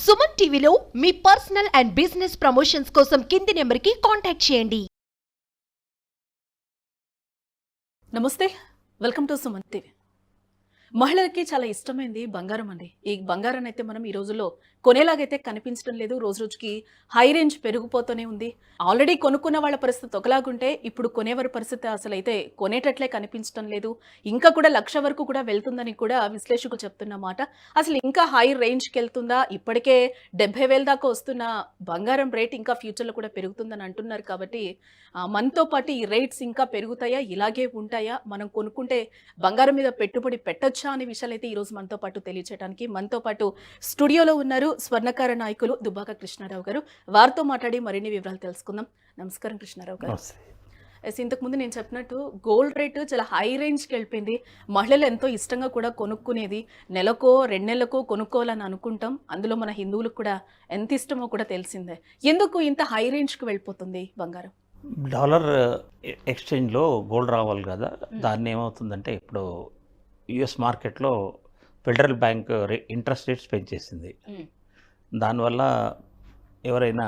సుమన్ టీవీలో మీ personal and business promotions కోసం కింది నెంబర్కి కాంటాక్ట్ చేయండి. నమస్తే, వెల్కమ్ టు సుమన్ టీవీ. మహిళలకి చాలా ఇష్టమైంది బంగారం అండి. ఈ బంగారం అయితే మనం ఈ రోజుల్లో కొనేలాగైతే కనిపించడం లేదు. రోజు రోజుకి హై రేంజ్ పెరిగిపోతూనే ఉంది. ఆల్రెడీ కొనుక్కున్న వాళ్ళ పరిస్థితి ఒకలాగుంటే ఇప్పుడు కొనేవారి పరిస్థితి అసలు అయితే కొనేటట్లే కనిపించడం లేదు. ఇంకా కూడా 1,00,000 వరకు కూడా వెళ్తుందని కూడా విశ్లేషకులు చెప్తున్న మాట. అసలు ఇంకా హై రేంజ్కి వెళ్తుందా? ఇప్పటికే 70,000 దాకా వస్తున్న బంగారం రేట్ ఇంకా ఫ్యూచర్లో కూడా పెరుగుతుందని అంటున్నారు. కాబట్టి మనతో పాటు ఈ రేట్స్ ఇంకా పెరుగుతాయా, ఇలాగే ఉంటాయా, మనం కొనుక్కుంటే బంగారం మీద పెట్టుబడి పెట్టొచ్చా అనే విషయాలు అయితే ఈరోజు మనతో పాటు తెలియచేయడానికి మనతో పాటు స్టూడియోలో ఉన్నారు స్వర్ణకార నాయకులు దుబ్బాక కృష్ణారావు గారు. వారితో మాట్లాడి మరిన్ని వివరాలు తెలుసుకుందాం. నమస్కారం కృష్ణారావు గారు. ఇంతకుముందు నేను చెప్పినట్టు గోల్డ్ రేటు చాలా హై రేంజ్కి వెళ్ళిపోయింది. మహిళలు ఎంతో ఇష్టంగా కూడా కొనుక్కునేది. నెలకో 2 నెలలకో కొనుక్కోవాలని అనుకుంటాం. అందులో మన హిందువులకు కూడా ఎంత ఇష్టమో కూడా తెలిసిందే. ఎందుకు ఇంత హై రేంజ్కి వెళ్ళిపోతుంది బంగారం? డాలర్ ఎక్స్చేంజ్లో గోల్డ్ రావాలి కదా, దాన్ని ఏమవుతుందంటే ఇప్పుడు యుఎస్ మార్కెట్లో ఫెడరల్ బ్యాంక్ ఇంట్రెస్ట్ రేట్స్ పెంచేసింది. దానివల్ల ఎవరైనా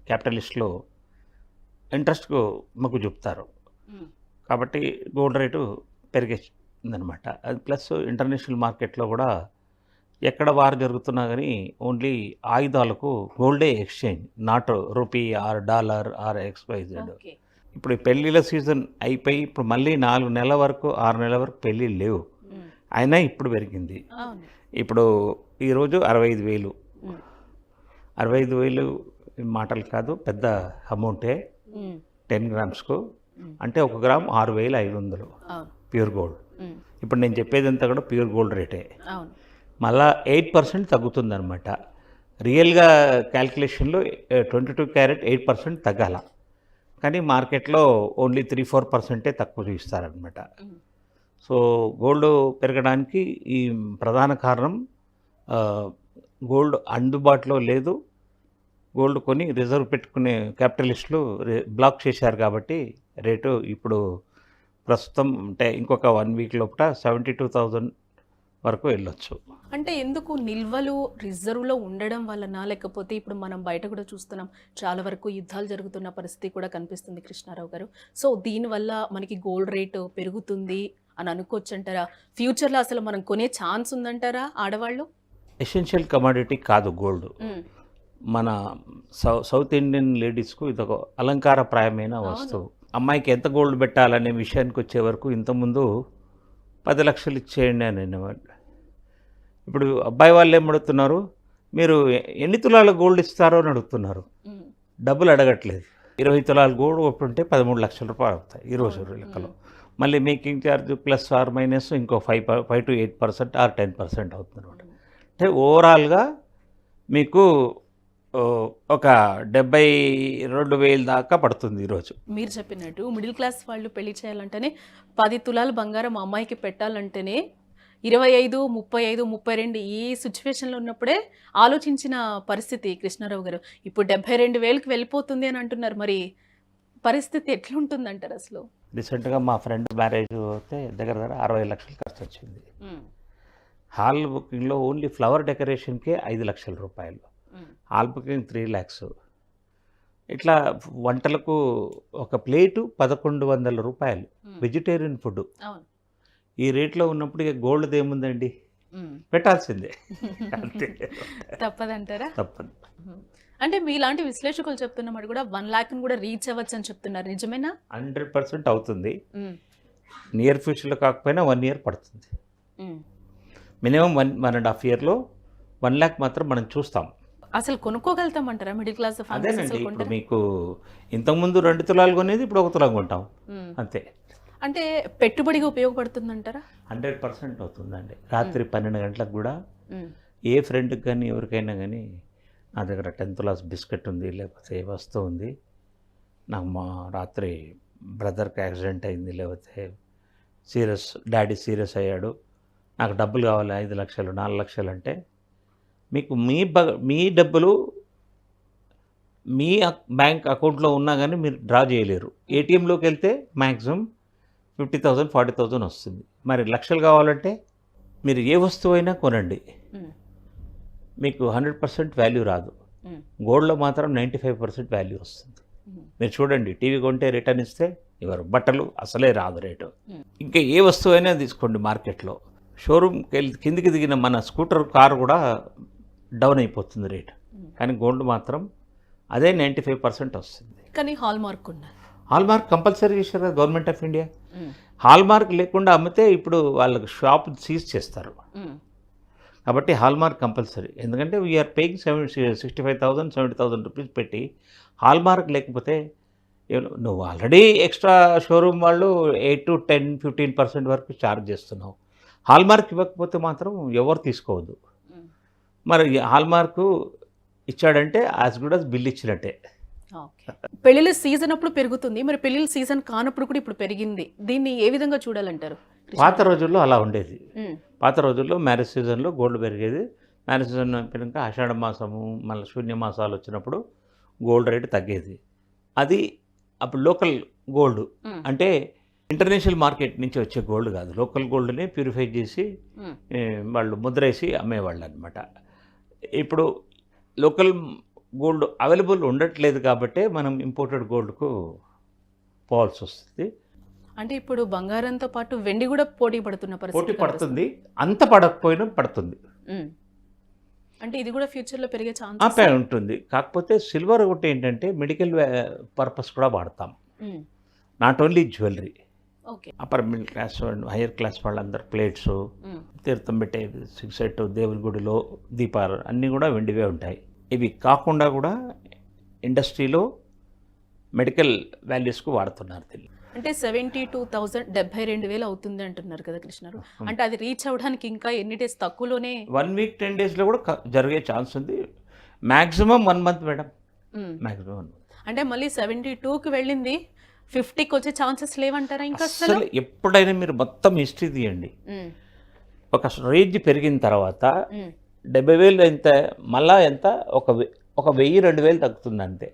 క్యాపిటలిస్టులు ఇంట్రెస్ట్కు మొగ్గు చూపుతారు. కాబట్టి గోల్డ్ రేటు పెరిగేసిందనమాట. అది ప్లస్ ఇంటర్నేషనల్ మార్కెట్లో కూడా ఎక్కడ వార్ జరుగుతున్నా కానీ ఓన్లీ ఆయుధాలకు గోల్డే exchange, not rupee or dollar or XYZ. ఇప్పుడు పెళ్ళిళ్ళ సీజన్ అయిపోయి ఇప్పుడు మళ్ళీ 4 నెలల వరకు 6 నెలల వరకు పెళ్ళిళ్ళు లేవు, అయినా ఇప్పుడు పెరిగింది. ఇప్పుడు ఈరోజు 65,000. 65,000 మాటలు కాదు, పెద్ద అమౌంటే. 10 గ్రామ్స్కు అంటే 1 గ్రామ్ 6,500 ప్యూర్ గోల్డ్. ఇప్పుడు నేను చెప్పేదంతా కూడా ప్యూర్ గోల్డ్ రేటే. మళ్ళా 8% తగ్గుతుందన్నమాట. రియల్గా క్యాల్కులేషన్లో 22 క్యారెట్ 8% తగ్గాల, కానీ మార్కెట్లో ఓన్లీ 3-4% తక్కువ చూపిస్తారనమాట. సో గోల్డ్ పెరగడానికి ఈ ప్రధాన కారణం గోల్డ్ అందుబాటులో లేదు. గోల్డ్ కొని రిజర్వ్ పెట్టుకునే క్యాపిటలిస్టులు బ్లాక్ చేశారు కాబట్టి రేటు ఇప్పుడు ప్రస్తుతం అంటే ఇంకొక 1 వీక్ లోపల 72,000 వరకు వెళ్ళొచ్చు. అంటే ఎందుకు నిల్వలు రిజర్వ్లో ఉండడం వలన, లేకపోతే ఇప్పుడు మనం బయట కూడా చూస్తున్నాం చాలా వరకు యుద్ధాలు జరుగుతున్న పరిస్థితి కూడా కనిపిస్తుంది కృష్ణారావు గారు. సో దీనివల్ల మనకి గోల్డ్ రేటు పెరుగుతుంది అని అనుకోవచ్చు అంటారా? ఫ్యూచర్లో అసలు మనం కొనే ఛాన్స్ ఉందంటారా ఆడవాళ్ళు? ఎసెన్షియల్ కమాడిటీ కాదు గోల్డ్. మన సౌత్ ఇండియన్ లేడీస్కు ఇదొక అలంకారప్రాయమైన వస్తువు. అమ్మాయికి ఎంత గోల్డ్ పెట్టాలనే విషయానికి వచ్చే వరకు ఇంతకుముందు 10 లక్షలు ఇచ్చేయండి అని అనేవాళ్ళు. ఇప్పుడు అబ్బాయి వాళ్ళు ఏం అడుగుతున్నారు, మీరు ఎన్ని తులాల గోల్డ్ ఇస్తారో అని అడుగుతున్నారు. డబ్బులు అడగట్లేదు. 20 తులాల గోల్డ్ ఒకటి 13 లక్షల రూపాయలు అవుతాయి ఈరోజు లెక్కలో. మళ్ళీ making charge plus or minus ఇంకో 5-8% ఆర్ 10% అవుతుంది అనమాట. అంటే ఓవరాల్గా మీకు ఒక 72,000 దాకా పడుతుంది ఈరోజు. మీరు చెప్పినట్టు మిడిల్ క్లాస్ వాళ్ళు పెళ్లి చేయాలంటేనే 10 తులాల బంగారం అమ్మాయికి పెట్టాలంటేనే 25, 35, 32 ఈ సిచ్యువేషన్లో ఉన్నప్పుడే ఆలోచించిన పరిస్థితి కృష్ణారావు గారు. ఇప్పుడు 72,000కి వెళ్ళిపోతుంది అని అంటున్నారు. మరి పరిస్థితి ఎట్లుంటుందంటారు అసలు? రీసెంట్గా మా ఫ్రెండ్ మ్యారేజ్ అయితే దగ్గర 60 లక్షలు ఖర్చు వచ్చింది. హాల్ బుకింగ్లో ఓన్లీ ఫ్లవర్ డెకరేషన్కే 5 లక్షల రూపాయలు, హాల్ బుకింగ్ 3 lakhs. ఇట్లా వంటలకు ఒక ప్లేటు 1,100 రూపాయలు వెజిటేరియన్ ఫుడ్. ఈ రేట్లో ఉన్నప్పుడు ఇక గోల్డ్ ఏముందండి, పెట్టాల్సిందే, అంతే. తప్పదంటారా? తప్పదు. అంటే మీలాంటి విశ్లేషకులు చెప్తున్నమాట కూడా 1 lakh కూడా రీచ్ అవ్వచ్చు అని చెప్తున్నారు. నిజమేనా? 100% అవుతుంది. నియర్ ఫ్యూచర్లో కాకపోయినా 1 year పడుతుంది. మినిమం 1.5 yearలో 1 lakh మాత్రం మనం చూస్తాం. అసలు కొనుక్కోగలుగుతామంటారా మిడిల్ క్లాస్? అదేనండి, ఇప్పుడు మీకు ఇంతకుముందు 2 తులాలు కొనేది ఇప్పుడు 1 తులం కొంటాం, అంతే. అంటే పెట్టుబడిగా ఉపయోగపడుతుందంటారా? 100% అవుతుందండి. రాత్రి 12 గంటలకు కూడా ఏ ఫ్రెండ్కి కానీ ఎవరికైనా కానీ నా దగ్గర 10 తులాస్ బిస్కెట్ ఉంది, లేకపోతే ఏ వస్తువు ఉంది, నాకు మా రాత్రి బ్రదర్కి యాక్సిడెంట్ అయింది, లేకపోతే డాడీ సీరియస్ అయ్యాడు, నాకు డబ్బులు కావాలి 5 లక్షలు 4 లక్షలు అంటే మీకు మీ డబ్బులు మీ బ్యాంక్ అకౌంట్లో ఉన్నా కానీ మీరు డ్రా చేయలేరు. ఏటీఎంలోకి వెళ్తే మ్యాక్సిమం 50,000 40,000 వస్తుంది. మరి లక్షలు కావాలంటే మీరు ఏ వస్తువు అయినా కొనండి, మీకు 100% వాల్యూ రాదు. గోల్డ్లో మాత్రం 95% వాల్యూ వస్తుంది. మీరు చూడండి, టీవీ కొంటే రిటర్న్ ఇస్తే ఇవ్వరు, బట్టలు అసలే రాదు రేటు. ఇంకా ఏ వస్తువు అయినా తీసుకోండి మార్కెట్లో, షోరూమ్కి వెళ్ళి కిందికి దిగిన మన స్కూటర్ కారు కూడా డౌన్ అయిపోతుంది రేటు. కానీ గోల్డ్ మాత్రం అదే 95% వస్తుంది. కానీ హాల్ మార్క్ ఉండాలి. హాల్ మార్క్ కంపల్సరీ చేశారు కదా government of India. Hall mark లేకుండా అమ్మితే ఇప్పుడు వాళ్ళకి షాప్ సీజ్ చేస్తారు. కాబట్టి హాల్ మార్క్ కంపల్సరీ. ఎందుకంటే వీఆర్ పేయింగ్ 65,000 70,000 రూపీస్ పెట్టి హాల్ మార్క్ లేకపోతే నువ్వు ఆల్రెడీ ఎక్స్ట్రా షోరూమ్ వాళ్ళు 8 to 10-15% వరకు ఛార్జ్ చేస్తున్నావు. హాల్ మార్క్ ఇవ్వకపోతే మాత్రం ఎవరు తీసుకోవద్దు. మరి హాల్ మార్కు ఇచ్చాడంటే యాజ్ గుడ్ యాజ్ బిల్ ఇచ్చినట్టే. పెళ్లిళ్ళ సీజన్ అప్పుడు పెరుగుతుంది, మరి పెళ్లిళ్ళ సీజన్ కానప్పుడు కూడా ఇప్పుడు పెరిగింది. దీన్ని ఏ విధంగా చూడాలంటారు? పాత రోజుల్లో అలా ఉండేది. పాత రోజుల్లో మ్యారేజ్ సీజన్లో గోల్డ్ పెరిగేది. మ్యారేజ్ సీజన్ అయిపోయాక ఆషాఢ మాసము మళ్ళీ శూన్య మాసాలు వచ్చినప్పుడు గోల్డ్ రేటు తగ్గేది. అది అప్పుడు లోకల్ గోల్డ్, అంటే ఇంటర్నేషనల్ మార్కెట్ నుంచి వచ్చే గోల్డ్ కాదు, లోకల్ గోల్డ్ని ప్యూరిఫై చేసి వాళ్ళు ముద్రేసి అమ్మేవాళ్ళు అనమాట. ఇప్పుడు లోకల్ గోల్డ్ అవైలబుల్ ఉండట్లేదు కాబట్టి మనం ఇంపోర్టెడ్ గోల్డ్కు పోవాల్సి వస్తుంది. అంటే ఇప్పుడు బంగారంతో పాటు వెండి కూడా పోటీ పడుతున్న పోటీ పడుతుంది. అంత పడకపోయినా పడుతుంది. అంటే ఇది కూడా ఫ్యూచర్లో పెరిగే ఛాన్స్ ఉంటుంది. కాకపోతే సిల్వర్ ఒకటి ఏంటంటే మెడికల్ పర్పస్ కూడా వాడతాం, not only jewellery. Upper middle class higher class వాళ్ళందరూ ప్లేట్స్, తీర్థం పెట్టే సిక్సెట్, దేవుని గుడిలో దీపాలు అన్నీ కూడా వెండివే ఉంటాయి. ఇవి కాకుండా కూడా ఇండస్ట్రీలో మెడికల్ వాల్యూస్కు వాడుతున్నారు దీన్ని. అంటే 72,000 72,000 అవుతుంది అంటున్నారు కదా కృష్ణారు. అంటే అది రీచ్ అవ్వడానికి ఇంకా ఎన్ని డేస్? తక్కువలోనే 1 week 10 daysలో కూడా జరిగే ఛాన్స్ ఉంది. Maximum 1 month madam, maximum 1 month. అంటే మళ్ళీ 72కి వెళ్ళింది 50కి వచ్చే ఛాన్సెస్ లేవంటారా? ఇంకా అసలు ఎప్పుడైనా మీరు మొత్తం హిస్టరీ తీయండి, ఒక రేంజ్ పెరిగిన తర్వాత 70,000 ఎంత, మళ్ళా ఎంత, ఒక 1,000-2,000 తగ్గుతుంది అంతే.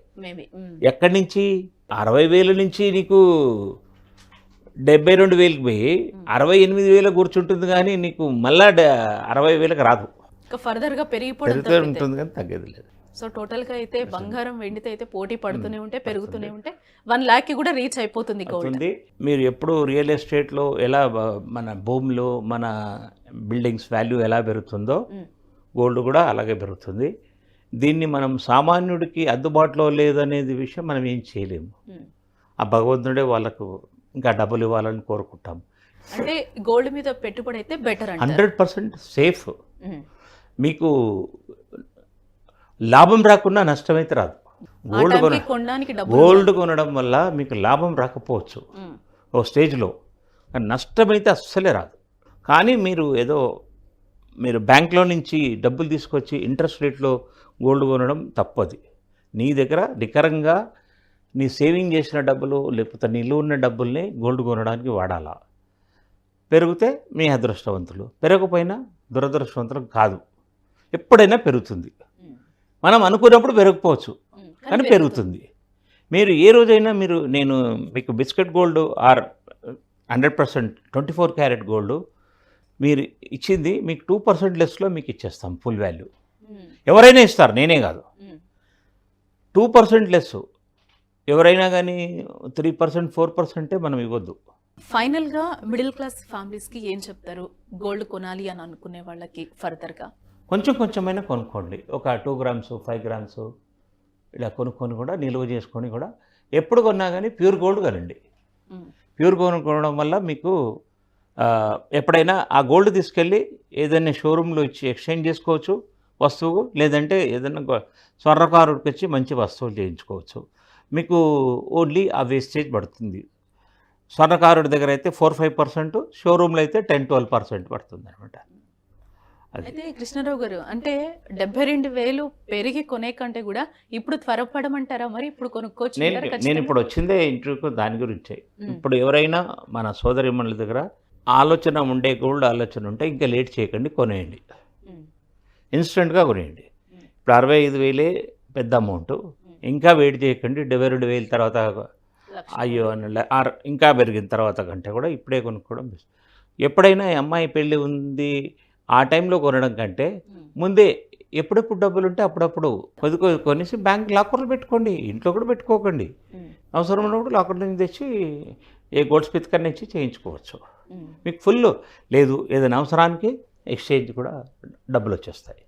ఎక్కడి నుంచి 60,000 నుంచి నీకు 72,000కి పోయి 68,000 కూర్చుంటుంది, కానీ నీకు మళ్ళా 60,000కి రాదు. ఫర్దర్గా పెరిగిపోతుంది కానీ తగ్గేది లేదు. సో టోటల్గా అయితే బంగారం వెండితో అయితే పోటీ పడుతూనే ఉంటే పెరుగుతూనే ఉంటే 1 lakh కూడా రీచ్ అయిపోతుంది గోల్డ్. మీరు ఎప్పుడు రియల్ ఎస్టేట్లో ఎలా మన భూములు మన బిల్డింగ్స్ వాల్యూ ఎలా పెరుగుతుందో గోల్డ్ కూడా అలాగే పెరుగుతుంది. దీన్ని మనం సామాన్యుడికి అందుబాటులో లేదనేది విషయం మనం ఏం చేయలేము. ఆ భగవంతుడే వాళ్ళకు ఇంకా డబ్బులు ఇవ్వాలని కోరుకుంటాం. అంటే గోల్డ్ మీద పెట్టుబడి అయితే బెటర్, 100% సేఫ్. మీకు లాభం రాకుండా నష్టమైతే రాదు. గోల్డ్ కొనడం వల్ల మీకు లాభం రాకపోవచ్చు ఓ స్టేజ్లో, కానీ నష్టమైతే అస్సలే రాదు. కానీ మీరు బ్యాంక్లో నుంచి డబ్బులు తీసుకొచ్చి ఇంట్రెస్ట్ రేట్లో గోల్డ్ కొనడం తప్పది. నీ దగ్గర నికరంగా నీ సేవింగ్ చేసిన డబ్బులు లేకపోతే నిలువ ఉన్న డబ్బుల్ని గోల్డ్ కొనడానికి వాడాలా. పెరిగితే మీ అదృష్టవంతులు, పెరగకపోయినా దురదృష్టవంతులు కాదు. ఎప్పుడైనా పెరుగుతుంది. మనం అనుకున్నప్పుడు పెరగకపోవచ్చు, కానీ పెరుగుతుంది. మీరు ఏ రోజైనా నేను మీకు biscuit gold or 100% 24 carat gold మీరు ఇచ్చింది మీకు 2% లెస్లో మీకు ఇచ్చేస్తాం ఫుల్ వాల్యూ. ఎవరైనా ఇస్తారు, నేనే కాదు. 2% లెస్ ఎవరైనా కానీ 3% 4% మనం ఇవ్వద్దు. ఫైనల్గా మిడిల్ క్లాస్ ఫ్యామిలీస్కి ఏం చెప్తారు గోల్డ్ కొనాలి అని అనుకునే వాళ్ళకి? ఫర్దర్గా కొంచెమైనా కొనుక్కోండి. ఒక 2 grams 5 grams ఇలా కొనుక్కొని కూడా నిల్వ చేసుకొని కూడా ఎప్పుడు కొన్నా కానీ ప్యూర్ గోల్డ్ కొనండి. ప్యూర్ గోల్డ్ కొనడం వల్ల మీకు ఎప్పుడైనా ఆ గోల్డ్ తీసుకెళ్ళి ఏదైనా షోరూంలో ఇచ్చి ఎక్స్చేంజ్ చేసుకోవచ్చు వస్తువు, లేదంటే ఏదైనా స్వర్ణకారుడికి వచ్చి మంచి వస్తువులు చేయించుకోవచ్చు. మీకు ఓన్లీ ఆ వేస్టేజ్ పడుతుంది. స్వర్ణకారుడి దగ్గర అయితే 4-5%, షోరూంలో అయితే 10-12% పడుతుంది అనమాట. అయితే కృష్ణారావు గారు, అంటే 72,000 పెరిగి కొనే కంటే కూడా ఇప్పుడు త్వరపడమంటారా? మరి ఇప్పుడు కొనుక్కోవచ్చు? నేను ఇప్పుడు వచ్చిందే ఇంటర్వ్యూకు దాని గురించే. ఇప్పుడు ఎవరైనా మన సోదరిమణుల దగ్గర ఆలోచన ఉండే గోల్డ్ ఆలోచన ఉంటే ఇంకా లేట్ చేయకండి, కొనేయండి, ఇన్స్టెంట్గా కొనేయండి. ఇప్పుడు 65,000 పెద్ద అమౌంట్, ఇంకా వెయిట్ చేయకండి. 72,000 తర్వాత అయ్యో ఇంకా పెరిగిన తర్వాత కంటే కూడా ఇప్పుడే కొనుక్కోవడం బెస్ట్. ఎప్పుడైనా అమ్మాయి పెళ్ళి ఉంది ఆ టైంలో కొనడం కంటే ముందే ఎప్పుడెప్పుడు డబ్బులు ఉంటే అప్పుడప్పుడు కొద్ది కొద్ది కొనేసి బ్యాంక్ లాకర్లు పెట్టుకోండి, ఇంట్లో కూడా పెట్టుకోకండి. అవసరం ఉన్నప్పుడు లాకర్ నుంచి తెచ్చి ఏ గోల్డ్ స్మిత్ కన్నా ఇచ్చి చేయించుకోవచ్చు. మీకు ఫుల్ లేదు, ఏదైనా అవసరానికి ఎక్స్చేంజ్ కూడా డబ్బులు వచ్చేస్తాయి.